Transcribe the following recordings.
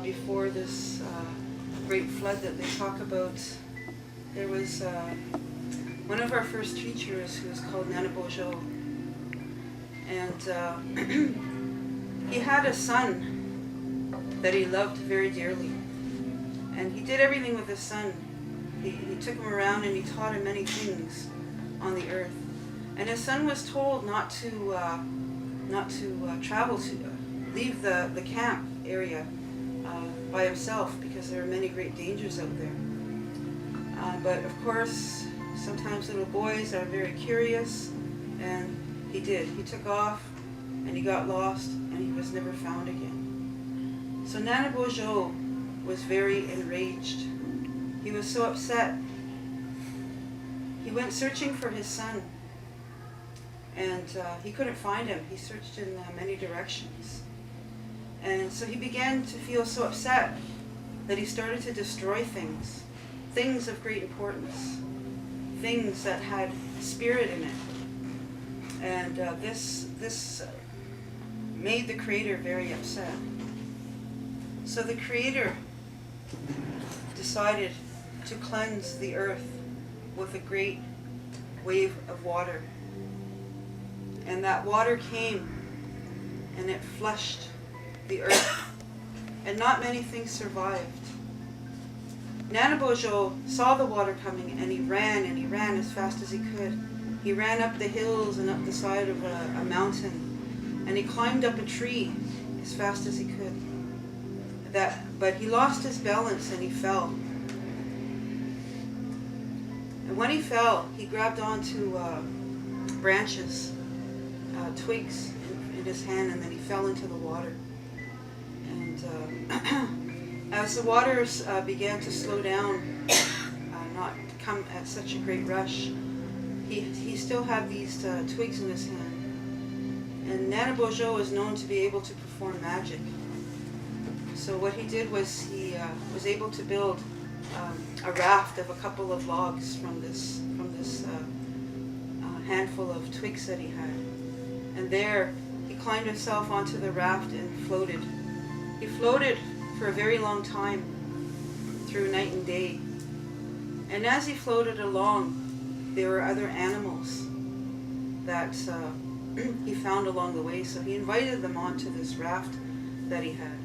Before this great flood that they talk about, there was one of our first teachers who was called Nanabojo, and he had a son that he loved very dearly, and he did everything with his son. He took him around and he taught him many things on the earth, and his son was told not to travel to leave the camp area by himself, because there are many great dangers out there. But of course, sometimes little boys are very curious, and he did. He took off, and he got lost, and he was never found again. So Nanabojo was very enraged. He was so upset. He went searching for his son, and he couldn't find him. He searched in many directions. And so he began to feel so upset that he started to destroy things of great importance, things that had spirit in it. And this made the Creator very upset. So the Creator decided to cleanse the earth with a great wave of water. And that water came and it flushed the earth, and not many things survived. Nanabojo saw the water coming, and he ran as fast as he could. He ran up the hills and up the side of a mountain, and he climbed up a tree as fast as he could. But he lost his balance and he fell. And when he fell, he grabbed onto branches, twigs in his hand, and then he fell into the water. As the waters began to slow down, not come at such a great rush, he still had these twigs in his hand. And Nana Bojo is known to be able to perform magic. So what he did was he was able to build a raft of a couple of logs from this handful of twigs that he had. And there he climbed himself onto the raft and floated. He floated for a very long time through night and day. And as he floated along, there were other animals that he found along the way. So he invited them onto this raft that he had.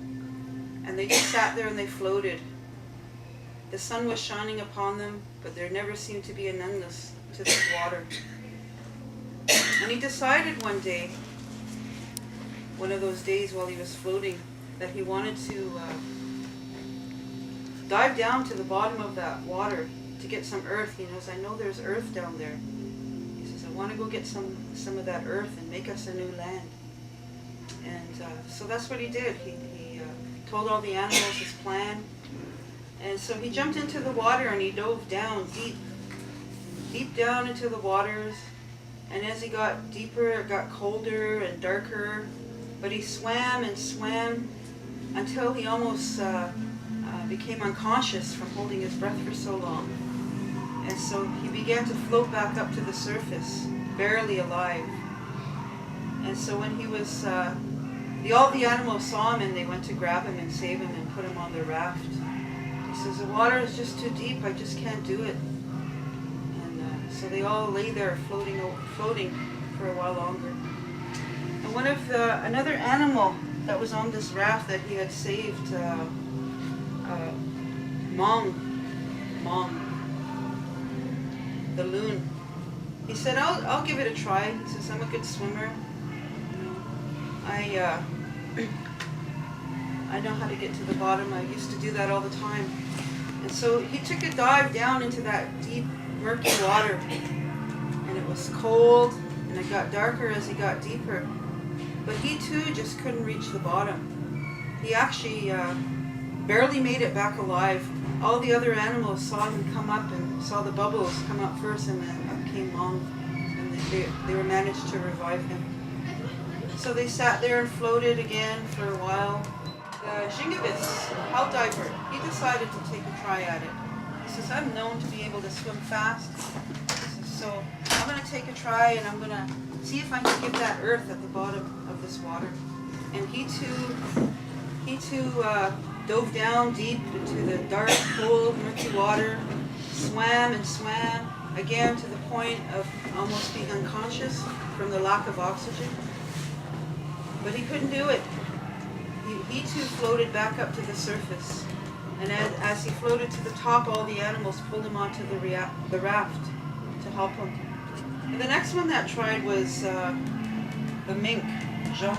And they just sat there and they floated. The sun was shining upon them, but there never seemed to be an endless to this water. And he decided one day, one of those days while he was floating, that he wanted to dive down to the bottom of that water to get some earth. He knows, I know there's earth down there. He says, I want to go get some of that earth and make us a new land. And so that's what he did. He told all the animals his plan. And so he jumped into the water and he dove down deep down into the waters. And as he got deeper, it got colder and darker. But he swam and swam until he almost became unconscious from holding his breath for so long. And so he began to float back up to the surface, barely alive. And so when he was, all the animals saw him and they went to grab him and save him and put him on the raft. He says, the water is just too deep, I just can't do it. And so they all lay there floating for a while longer. And one of another animal that was on this raft that he had saved, Mong, the loon. He said, I'll give it a try. He says, I'm a good swimmer. I know how to get to the bottom. I used to do that all the time. And so he took a dive down into that deep, murky water. And it was cold, and it got darker as he got deeper. But he too just couldn't reach the bottom. He actually barely made it back alive. All the other animals saw him come up and saw the bubbles come up first, and then up came Mong, and they were managed to revive him. So they sat there and floated again for a while. The Jingabis, hell diver, he decided to take a try at it. He says, I'm known to be able to swim fast. He says, so I'm going to take a try and I'm going to see if I can get that earth at the bottom of this water. And he too dove down deep into the dark, cold, murky water, swam and swam, again to the point of almost being unconscious from the lack of oxygen. But he couldn't do it. He too floated back up to the surface. And as he floated to the top, all the animals pulled him onto the raft to help him. And the next one that tried was the mink, Jean.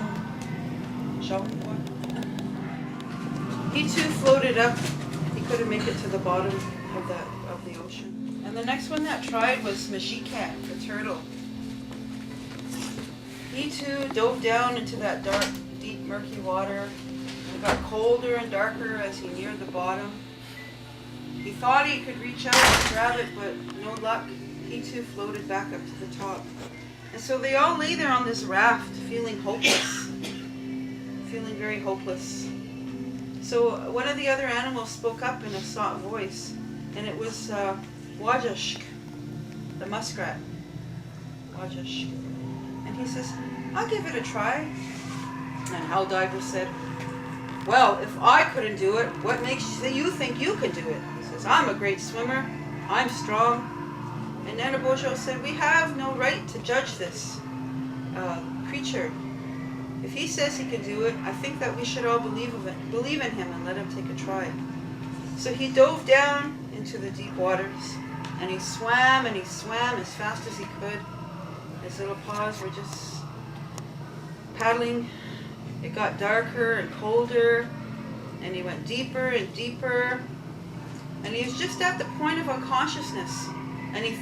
He too floated up. He couldn't make it to the bottom of the ocean. And the next one that tried was Majikat, the turtle. He too dove down into that dark, deep, murky water. It got colder and darker as he neared the bottom. He thought he could reach out and grab it, but no luck. He too floated back up to the top. And so they all lay there on this raft, feeling hopeless, feeling very hopeless. So one of the other animals spoke up in a soft voice, and it was Wajashk, the muskrat. Wajashk. And he says, I'll give it a try. And Hell Diver said, well, if I couldn't do it, what makes you think you can do it? He says, I'm a great swimmer. I'm strong. And Nana Bojo said, we have no right to judge this creature. If he says he can do it, I think that we should all believe in him and let him take a try. So he dove down into the deep waters, and he swam as fast as he could. His little paws were just paddling. It got darker and colder, and he went deeper and deeper, and he was just at the point of unconsciousness, and he